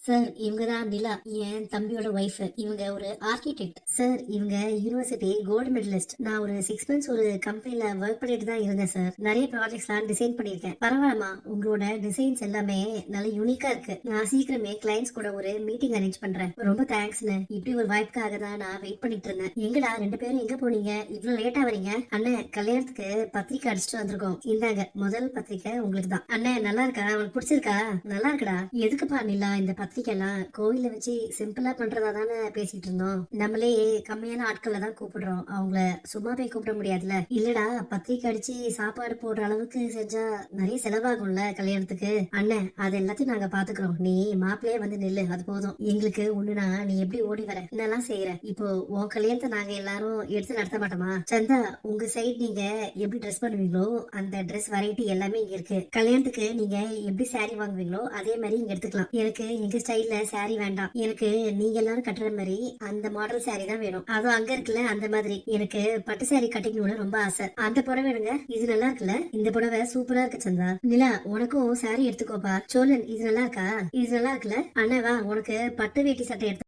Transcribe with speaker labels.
Speaker 1: Sir இவங்க தான் நிலா, என் தம்பியோட ஒய்ஃப். இவங்க ஒரு ஆர்கிடெக்ட் சார். இவங்க யூனிவர்சிட்டி கோல்டு மெடலிஸ்ட். நான் ஒரு 6 months ஒரு கம்பெனில ஒர்க் பண்ணிட்டு தான் இருந்தேன் சார். நிறைய ப்ராஜெக்ட்ஸ்லாம் டிசைன் பண்ணிருக்கேன். பரவாயில்லமா, உங்களோட டிசைன்ஸ் எல்லாமே நல்ல யூனிக்கா இருக்கு. நான் சீக்கிரமே கிளைண்ட்ஸ் கூட ஒரு மீட்டிங் அரேஞ்ச் பண்றேன். ரொம்ப தேங்க்ஸ்னு. இப்படி ஒரு வாய்ப்புக்காக தான் நான் வெயிட் பண்ணிட்டு இருந்தேன். எங்கடா 2 பேரும் எங்க போனீங்க? இவ்வளவு லேட்டா வரீங்க? அண்ணன், கல்யாணத்துக்கு பத்திரிக்கை அடிச்சுட்டு வந்திருக்கோம். இந்தாங்க முதல் பத்திரிக்கை உங்களுக்கு தான். அண்ணன் நல்லா இருக்கா? உனக்கு பிடிச்சிருக்கா? நல்லா இருக்குடா. எதுக்குப்பா நிலா இந்த பத்திரிக்கை எல்லாம்? கோயில வச்சு சிம்பிளா பண்றதா தானே பேசிட்டு இருந்தோம். நம்மளே கம்மியான ஆட்களை தான் கூப்பிடுறோம். அவங்கள சும்மா போய் கூப்பிட முடியாதுல. இல்லடா, பத்திரிக்கை அடிச்சு சாப்பாடு போடுற அளவுக்கு செஞ்சா நிறைய செலவாகும்ல கல்யாணத்துக்கு. அண்ணன், அது எல்லாத்தையும் நாங்க பாத்துக்கிறோம். நீ மாப்பிள்ளையே வந்து நில்லு, அது போதும் எங்களுக்கு. ஒண்ணுனா நீ எப்படி ஓடி வர, என்னெல்லாம் செய்யற? இப்போ உன் கல்யாணத்தை நாங்க எல்லாரும் எடுத்து நடத்த மாட்டோமா? சந்தா, உங்க சைடு நீங்க எப்படி ட்ரெஸ் பண்ணுவீங்களோ அந்த ட்ரெஸ் வெரைட்டி எல்லாமே இங்க இருக்கு. கல்யாணத்துக்கு நீங்க எப்படி saree வாங்குவீங்களோ அதே மாதிரி இங்க எடுத்துக்கலாம். எனக்கு எங்க ஸ்டைல்ல saree வேண்டாம். எனக்கு நீங்க எல்லாரும் கட்டுற மாதிரி அந்த மாடல் saree தான் வேணும். அதுவும் அங்க இருக்குல்ல அந்த மாதிரி. எனக்கு பட்டு saree கட்டிக்கணும்னு ரொம்ப ஆசை. அந்த புடவை வேணுங்க. இது நல்லா இருக்குல்ல? இந்த புடவை சூப்பரா இருக்கு சந்தா. நிலா, உனக்கும் saree எடுத்துக்கோப்பா. சோழன், இது நல்லா இருக்கா? இது நல்லா இருக்குல்ல? அண்ணா வா, உனக்கு பட்டு வேட்டி சட்டை எடுத்து